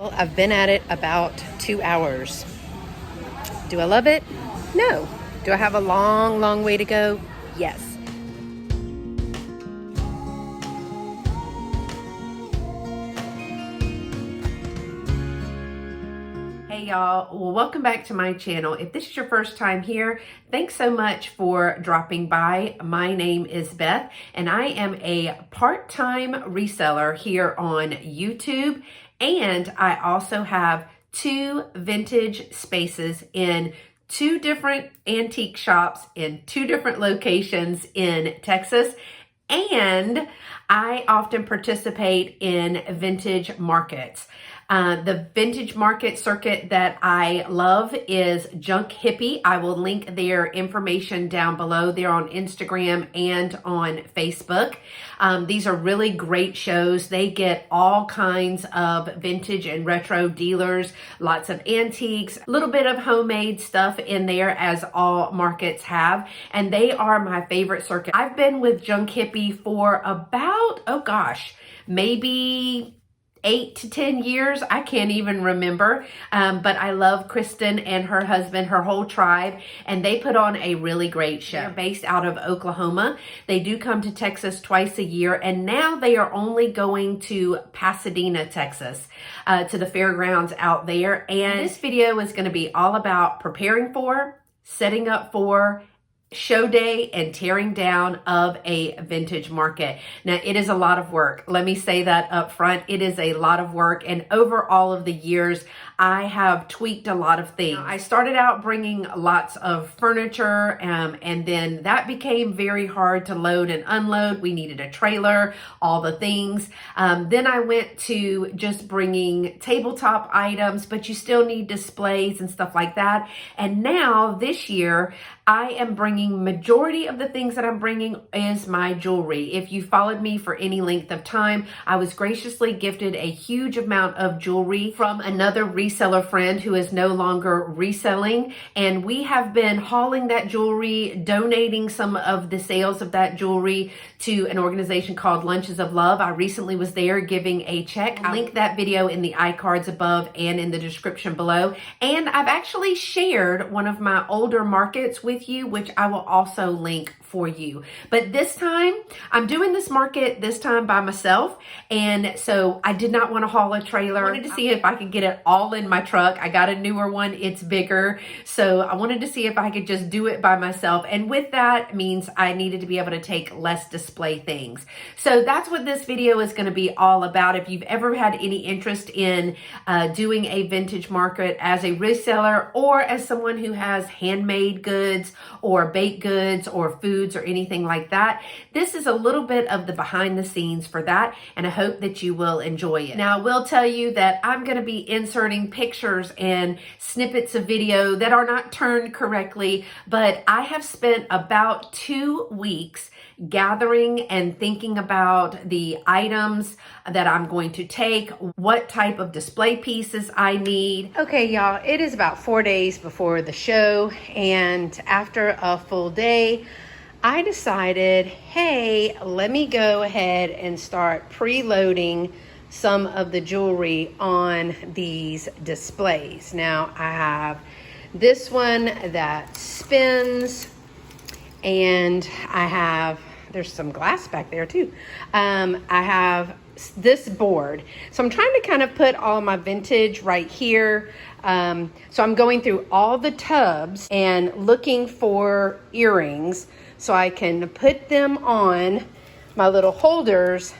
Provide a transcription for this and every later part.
Well, I've been at it about 2 hours. Do I love it? No. Do I have a long, long way to go? Yes. Hey y'all, well, welcome back to my channel. If this is your first time here, thanks so much for dropping by. My name is Beth and I am a part-time reseller here on YouTube, and I also have 2 vintage spaces in 2 different antique shops in 2 different locations in Texas. And I often participate in vintage markets. The vintage market circuit that I love is Junk Hippy. I will link their information down below. They're on Instagram and on Facebook. These are really great shows. They get all kinds of vintage and retro dealers, lots of antiques, a little bit of homemade stuff in there, as all markets have. And they are my favorite circuit. I've been with Junk Hippy for about, maybe 8 to 10 years. I can't even remember. But I love Kristen and her husband, her whole tribe, and they put on a really great show. They're based out of Oklahoma. They do come to Texas twice a year, and now they are only going to Pasadena, Texas, to the fairgrounds out there. And this video is going to be all about preparing for, setting up for, show day and tearing down of a vintage market. Now, it is a lot of work. Let me say that up front. It is a lot of work, and over all of the years, I have tweaked a lot of things. I started out bringing lots of furniture, and then that became very hard to load and unload. We needed a trailer, all the things. Then I went to just bringing tabletop items, but you still need displays and stuff like that. And now this year, I am bringing, majority of the things that I'm bringing is my jewelry. If you followed me for any length of time, I was graciously gifted a huge amount of jewelry from another reseller friend who is no longer reselling. And we have been hauling that jewelry, donating some of the sales of that jewelry to an organization called Lunches of Love. I recently was there giving a check. I'll link that video in the iCards above and in the description below. And I've actually shared one of my older markets with you, which I will also link for you. But this time, I'm doing this market this time by myself. And so I did not want to haul a trailer. I wanted to see if I could get it all in my truck. I got a newer one. It's bigger. So I wanted to see if I could just do it by myself. And with that means I needed to be able to take less display things. So that's what this video is going to be all about. If you've ever had any interest in doing a vintage market as a reseller, or as someone who has handmade goods or baked goods or foods or anything like that, this is a little bit of the behind the scenes for that, and I hope that you will enjoy it. Now, I will tell you that I'm going to be inserting pictures and snippets of video that are not turned correctly, but I have spent about 2 weeks gathering and thinking about the items that I'm going to take, what type of display pieces I need. Okay, y'all, it is about 4 days before the show, and after a full day, I decided, hey, let me go ahead and start preloading some of the jewelry on these displays. Now, I have this one that spins, and there's some glass back there too. I have this board. So I'm trying to kind of put all my vintage right here. So I'm going through all the tubs and looking for earrings so I can put them on my little holders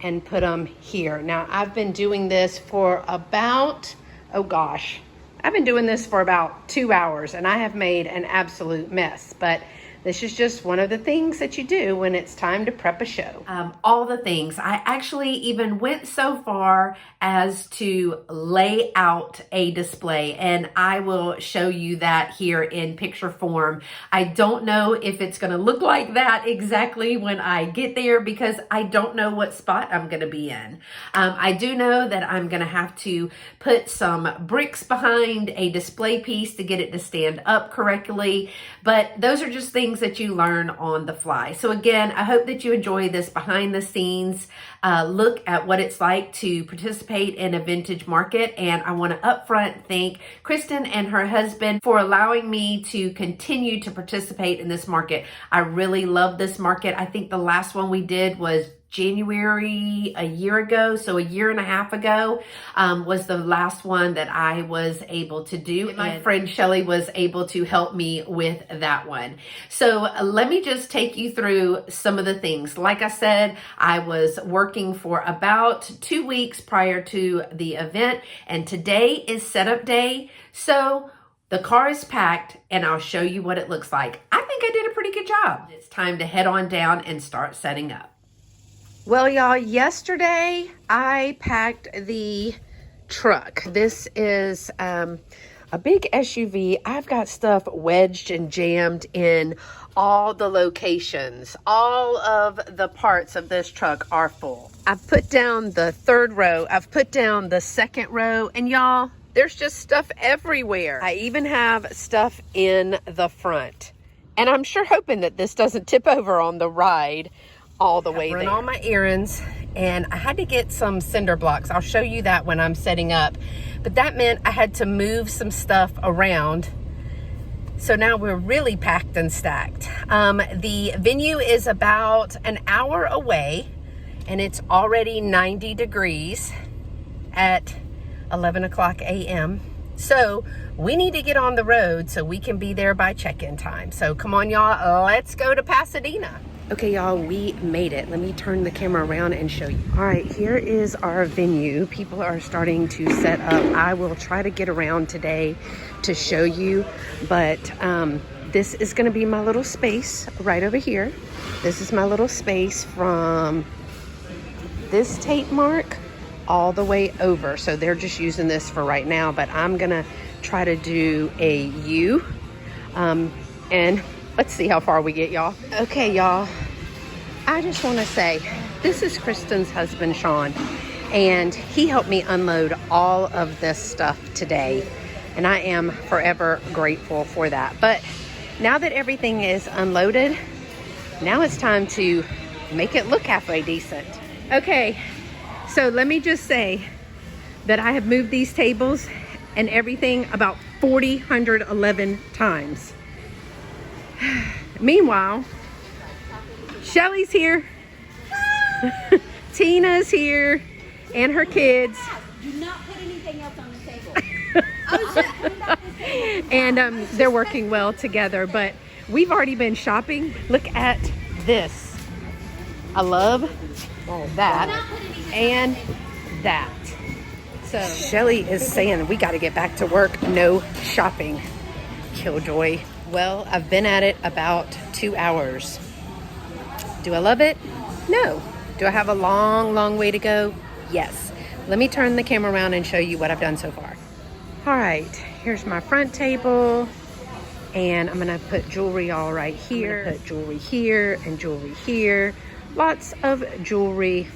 and put them here. Now, I've been doing this for about, I've been doing this for about 2 hours, and I have made an absolute mess, but this is just one of the things that you do when it's time to prep a show. All the things. I actually even went so far as to lay out a display, and I will show you that here in picture form. I don't know if it's going to look like that exactly when I get there, because I don't know what spot I'm going to be in. I do know that I'm going to have to put some bricks behind a display piece to get it to stand up correctly, but those are just things things that you learn on the fly. So again, I hope that you enjoy this behind the scenes look at what it's like to participate in a vintage market. And I want to upfront thank Kristen and her husband for allowing me to continue to participate in this market. I really love this market. I think the last one we did was January a year ago, so a year and a half ago was the last one that I was able to do. And my friend Shelly was able to help me with that one. So let me just take you through some of the things. Like I said, I was working for about 2 weeks prior to the event, and today is setup day. So the car is packed and I'll show you what it looks like. I think I did a pretty good job. It's time to head on down and start setting up. Well, y'all, yesterday I packed the truck. This is a big SUV. I've got stuff wedged and jammed in all the locations. All of the parts of this truck are full. I've put down the third row. I've put down the second row. And y'all, there's just stuff everywhere. I even have stuff in the front. And I'm sure hoping that this doesn't tip over on the ride all the way there. Run all my errands, and I had to get some cinder blocks. I'll show you that when I'm setting up. But that meant I had to move some stuff around. So now we're really packed and stacked. The venue is about an hour away, and it's already 90 degrees at 11 o'clock a.m. So we need to get on the road so we can be there by check-in time. So come on, y'all, let's go to Pasadena. Okay, y'all, we made it. Let me turn the camera around and show you. All right, here is our venue. People are starting to set up. I will try to get around today to show you, but this is gonna be my little space right over here. This is my little space from this tape mark all the way over. So they're just using this for right now, but I'm gonna try to do a U. And let's see how far we get, y'all. Okay, y'all, I just want to say, this is Kristen's husband, Sean, and he helped me unload all of this stuff today, and I am forever grateful for that. But now that everything is unloaded, now it's time to make it look halfway decent. Okay, so let me just say that I have moved these tables and everything about 4,111 times. Meanwhile, Shelly's here, Tina's here, and her kids. Do not put anything else on the table. And they're working well together, but we've already been shopping. Look at this. I love that and that. So Shelly is saying we got to get back to work. No shopping. Killjoy. Well, I've been at it about 2 hours. Do I love it? No. Do I have a long, long way to go? Yes. Let me turn the camera around and show you what I've done so far. All right, here's my front table. And I'm gonna put jewelry all right here. Put jewelry here and jewelry here. Lots of jewelry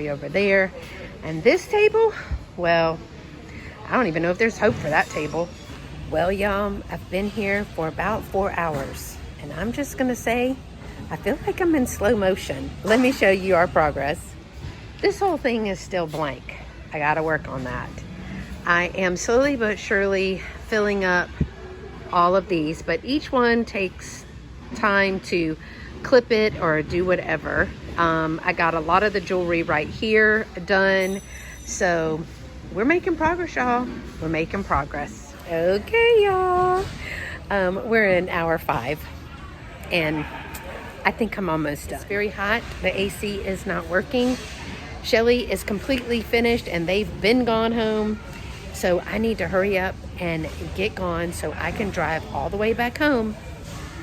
over there. And this table, well, I don't even know if there's hope for that table. Well, y'all, I've been here for about 4 hours, and I'm just gonna say, I feel like I'm in slow motion. Let me show you our progress. This whole thing is still blank. I gotta work on that. I am slowly but surely filling up all of these, but each one takes time to clip it or do whatever. I got a lot of the jewelry right here done, so we're making progress, y'all. We're making progress. Okay, y'all. We're in hour 5, and I think I'm almost done. It's very hot. The AC is not working. Shelly is completely finished, and they've been gone home. So I need to hurry up and get gone so I can drive all the way back home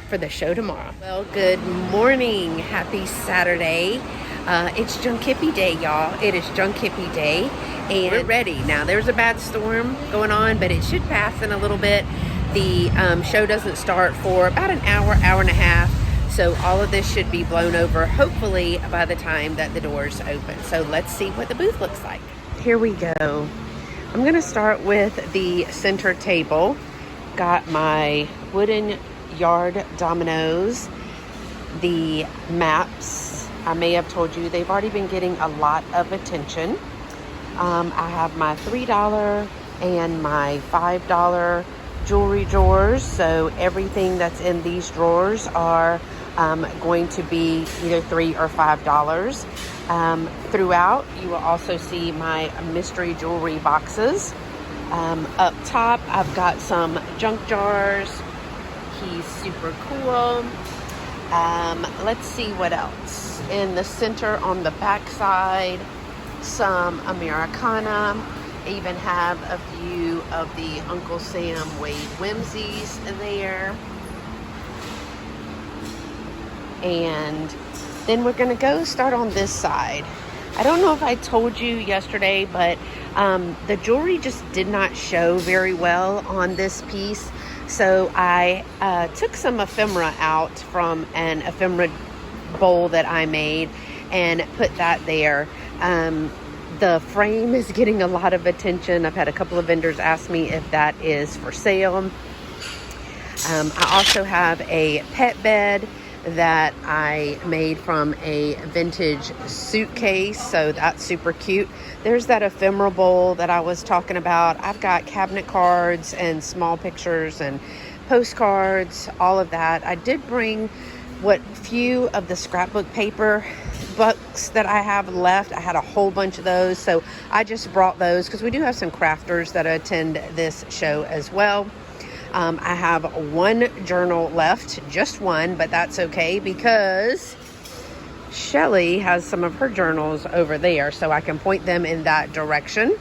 for the show tomorrow. Well, good morning. Happy Saturday. It's Junk Hippy Day, y'all. It is Junk Hippy Day. And we're ready. Now, there's a bad storm going on, but it should pass in a little bit. The show doesn't start for about an hour, hour and a half. So all of this should be blown over, hopefully, by the time that the doors open. So let's see what the booth looks like. Here we go. I'm going to start with the center table. Got my wooden yard dominoes. The maps, I may have told you, they've already been getting a lot of attention. I have my $3 and my $5 jewelry drawers. So everything that's in these drawers are going to be either $3 or $5. Throughout, you will also see my mystery jewelry boxes. Up top, I've got some junk jars. He's super cool. Let's see what else. In the center on the back side, some Americana. I even have a few of the Uncle Sam Wade Whimsies there. And then we're going to go start on this side. I don't know if I told you yesterday, but the jewelry just did not show very well on this piece. So I took some ephemera out from an ephemera bowl that I made and put that there. The frame is getting a lot of attention. I've had a couple of vendors ask me if that is for sale. I also have a pet bed that I made from a vintage suitcase, so that's super cute. There's that ephemera bowl that I was talking about. I've got cabinet cards and small pictures and postcards, all of that. I did bring what few of the scrapbook paper books that I have left. I had a whole bunch of those, so I just brought those because we do have some crafters that attend this show as well. I have one journal left, just one, but that's okay because Shelly has some of her journals over there, so I can point them in that direction.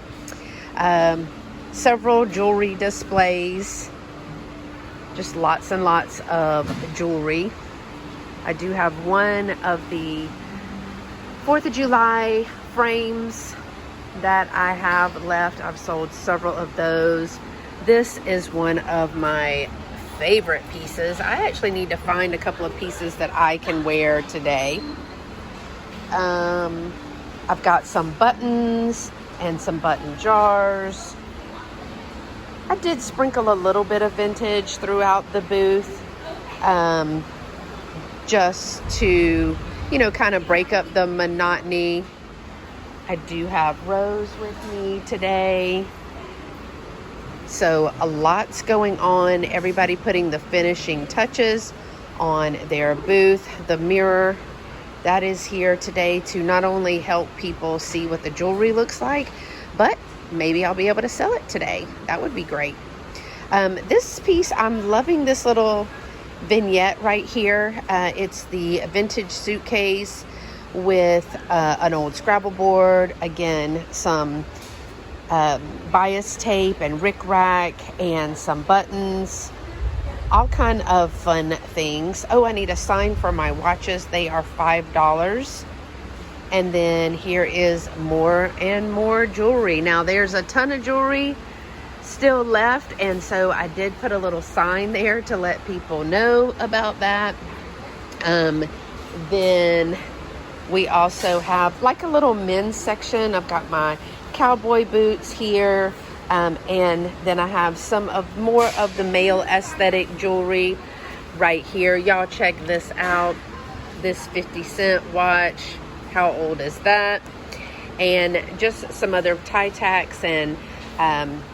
Several jewelry displays, just lots and lots of jewelry. I do have one of the 4th of July frames that I have left. I've sold several of those. This is one of my favorite pieces. I actually need to find a couple of pieces that I can wear today. I've got some buttons and some button jars. I did sprinkle a little bit of vintage throughout the booth, just to, you know, kind of break up the monotony. I do have Rose with me today. So a lot's going on. Everybody putting the finishing touches on their booth. The mirror that is here today to not only help people see what the jewelry looks like, but maybe I'll be able to sell it today. That would be great. This piece, I'm loving this little vignette right here. It's the vintage suitcase with an old Scrabble board. Again, some bias tape and rickrack and some buttons, all kind of fun things. Oh, I need a sign for my watches. They are $5. And then here is more and more jewelry. Now there's a ton of jewelry still left, and so I did put a little sign there to let people know about that. Then we also have like a little men's section. I've got my cowboy boots here, and then I have some of more of the male aesthetic jewelry right here. Y'all check this out. This 50-cent watch, how old is that? And just some other tie tacks and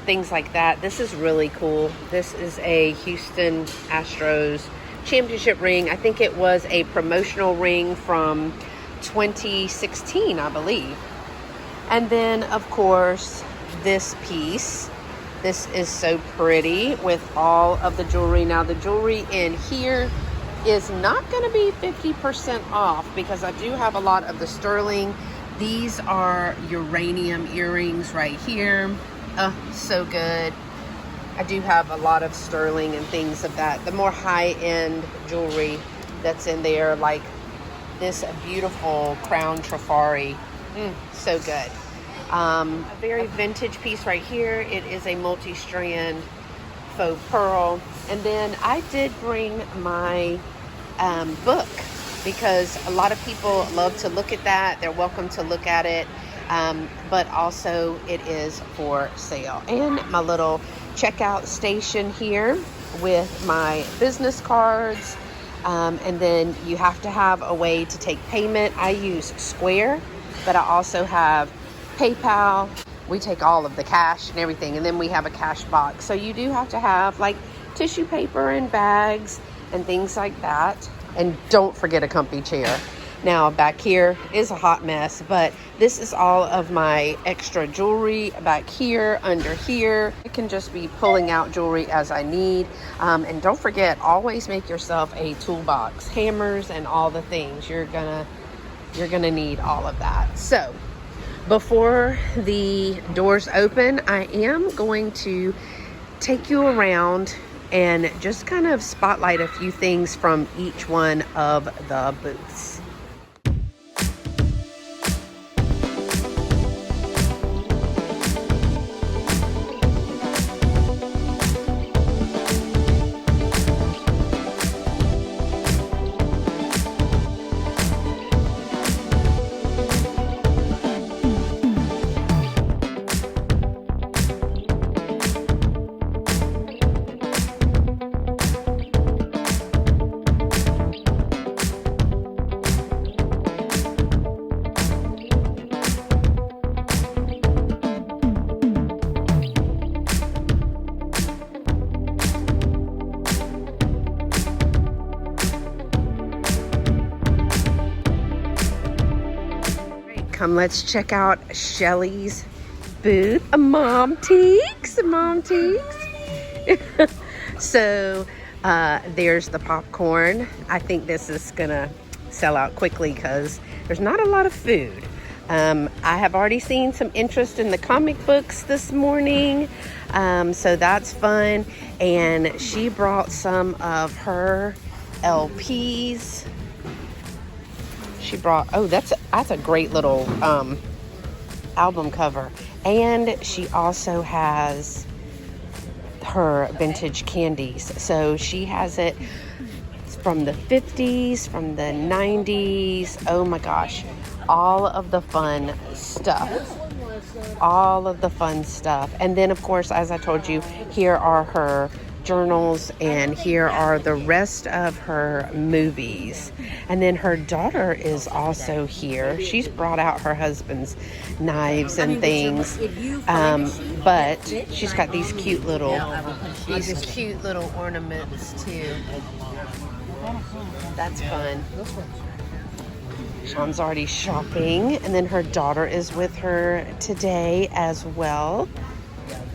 things like that. This is really cool. This is a Houston Astros championship ring. I think it was a promotional ring from 2016, I believe. And then, of course, this piece. This is so pretty with all of the jewelry. Now, the jewelry in here is not going to be 50% off because I do have a lot of the sterling. These are uranium earrings right here. Oh, so good. I do have a lot of sterling and things of that. The more high-end jewelry that's in there, like this beautiful crown trafari. So good. A very vintage piece right here. It is a multi-strand faux pearl. And then I did bring my book because a lot of people love to look at that. They're welcome to look at it. But also it is for sale. And my little checkout station here. with my business cards. And then you have to have a way to take payment. I use Square, but I also have PayPal. We take all of the cash and everything, and then we have a cash box. So you do have to have like tissue paper and bags and things like that. And don't forget a comfy chair. Now back here is a hot mess, but this is all of my extra jewelry back here, under here. I can just be pulling out jewelry as I need. And don't forget, always make yourself a toolbox, hammers and all the things. You're gonna need all of that. So before the doors open, I am going to take you around and just kind of spotlight a few things from each one of the booths. Let's check out Shelly's booth. A mom teaks. So there's the popcorn. I think this is gonna sell out quickly because there's not a lot of food. I have already seen some interest in the comic books this morning, so that's fun. And she brought some of her LPs. She brought, oh, that's a great little album cover. And she also has her vintage candies. So she has it from the 50s, from the 90s. Oh my gosh, all of the fun stuff. And then of course, as I told you, here are her journals, and here are the rest of her movies. And then her daughter is also here. She's brought out her husband's knives and things, but she's got these cute little ornaments too. That's fun. Sean's already shopping, and then her daughter is with her today as well.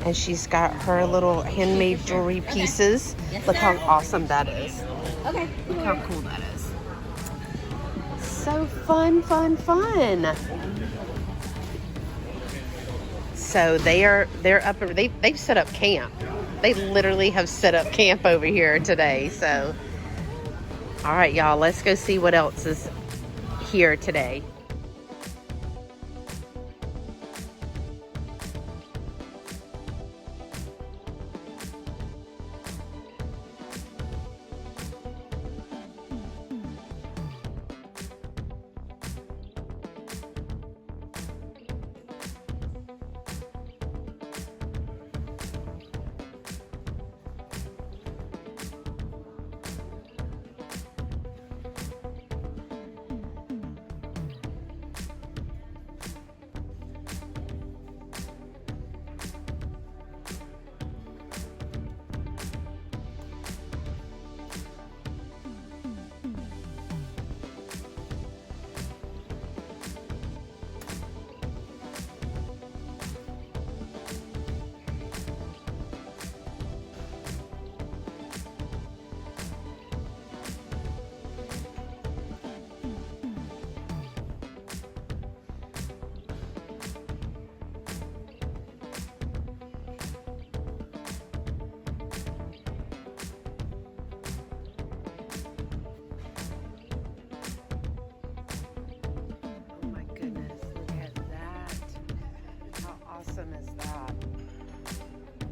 And she's got her little handmade jewelry pieces. Look how awesome that is. Okay. Look how cool that is. So fun. So they're up, they've set up camp. They literally have set up camp over here today. So, all right, y'all, let's go see what else is here today.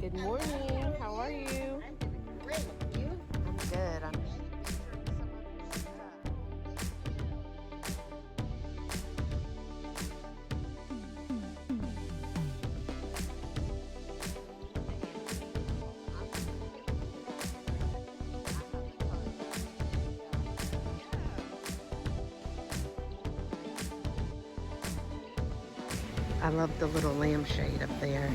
Good morning. How are you? I'm doing great. You? I'm good. I'm I love the little lampshade up there.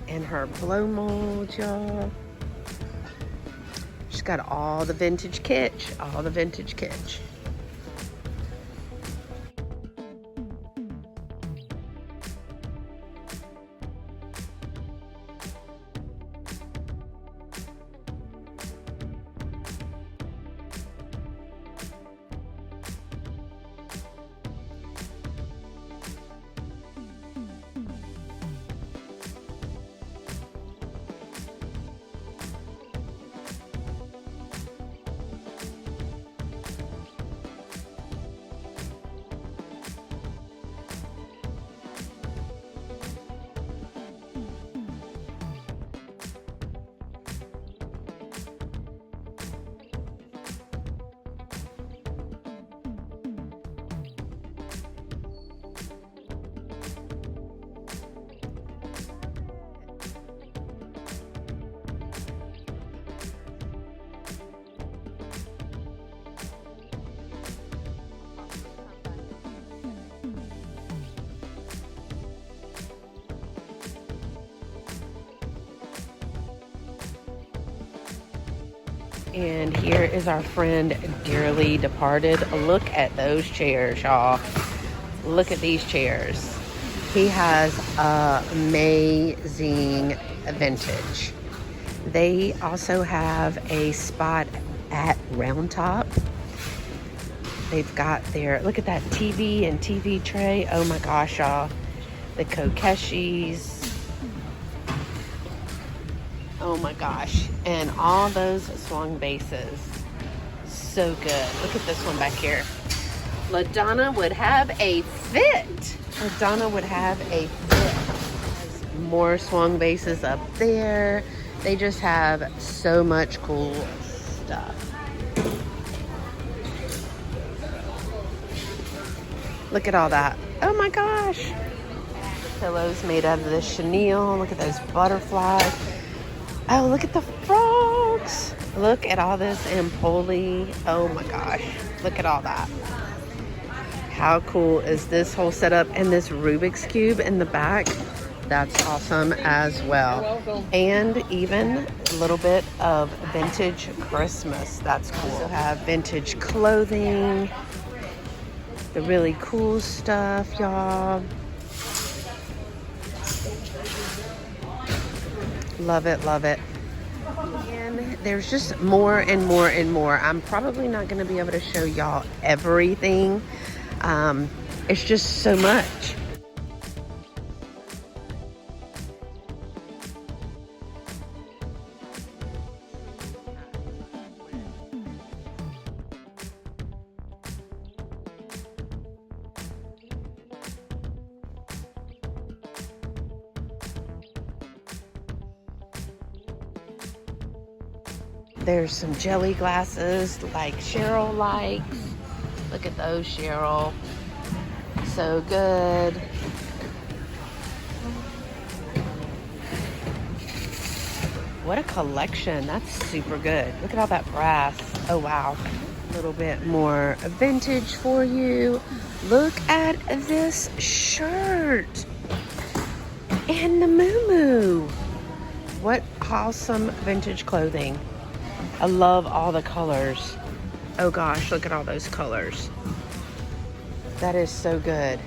And her blow mold, y'all. She's got all the vintage kitsch, all the vintage kitsch. And here is our friend dearly departed. Look at those chairs, y'all. Look at these chairs. He has amazing vintage. They also have a spot at Round Top. They've got their, look at that TV and TV tray. Oh my gosh, y'all. The Kokeshis. Oh my gosh. And all those swung bases. So good. Look at this one back here. LaDonna would have a fit. LaDonna would have a fit. More swung bases up there. They just have so much cool stuff. Look at all that. Oh my gosh. Pillows made out of the chenille. Look at those butterflies. Oh, look at the frogs. Look at all this Empoli. Oh my gosh. Look at all that. How cool is this whole setup? And this Rubik's Cube in the back. That's awesome as well. And even a little bit of vintage Christmas. That's cool. Also have vintage clothing. The really cool stuff, y'all. Love it, love it. And there's just more and more and more. I'm probably not going to be able to show y'all everything. It's just so much. There's some jelly glasses like Cheryl likes. Look at those, Cheryl. So good. What a collection. That's super good. Look at all that brass. Oh, wow. A little bit more vintage for you. Look at this shirt. And the moo-moo. What awesome vintage clothing. I love all the colors. Oh gosh, look at all those colors. That is so good.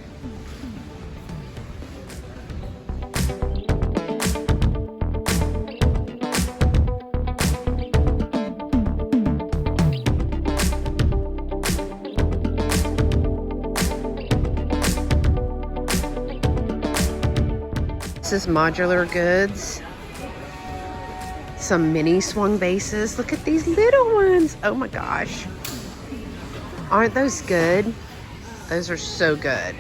This is Modular Goods. Some mini swung bases. Look at these little ones. Oh my gosh. Aren't those good? Those are so good.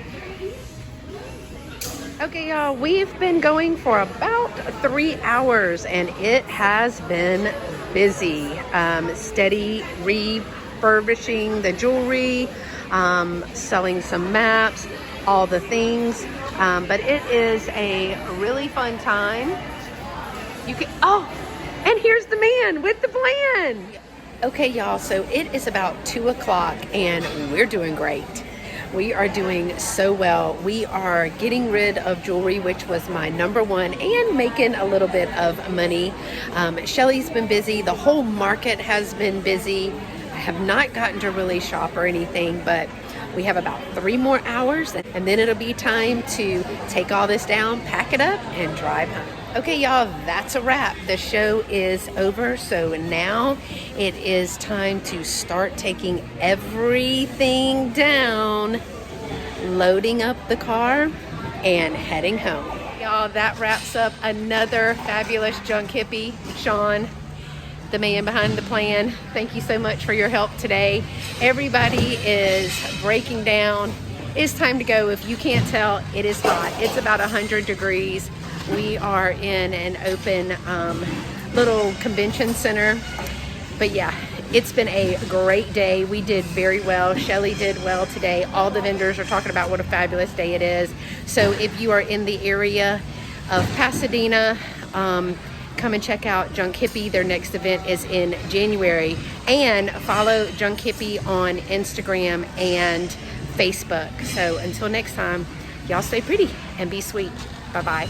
Okay, y'all, we've been going for about 3 hours and it has been busy. Steady refurbishing the jewelry, selling some maps, all the things. But it is a really fun time. You can, oh, and here's the man with the plan. Okay, y'all, so it is about 2 o'clock and we're doing great. We are doing so well. We are getting rid of jewelry, which was my number one, and making a little bit of money. Shelly's been busy. The whole market has been busy. I have not gotten to really shop or anything, but we have about 3 more hours and then it'll be time to take all this down, pack it up, and drive home. Okay, y'all, that's a wrap. The show is over, so now it is time to start taking everything down, loading up the car, and heading home. Y'all, that wraps up another fabulous Junk Hippie. Sean, the man behind the plan, thank you so much for your help today. Everybody is breaking down. It's time to go. If you can't tell, it is hot. It's about 100 degrees. We are in an open little convention center. But yeah, it's been a great day. We did very well. Shelly did well today. All the vendors are talking about what a fabulous day it is. So if you are in the area of Pasadena, come and check out Junk Hippie. Their next event is in January. And follow Junk Hippie on Instagram and Facebook. So until next time, y'all stay pretty and be sweet. Bye-bye.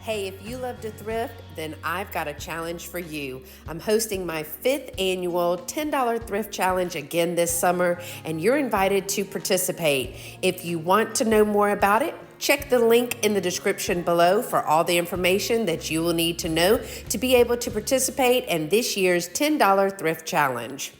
Hey, if you love to thrift, then I've got a challenge for you. I'm hosting my 5th annual $10 thrift challenge again this summer, and you're invited to participate. If you want to know more about it, check the link in the description below for all the information that you will need to know to be able to participate in this year's $10 thrift challenge.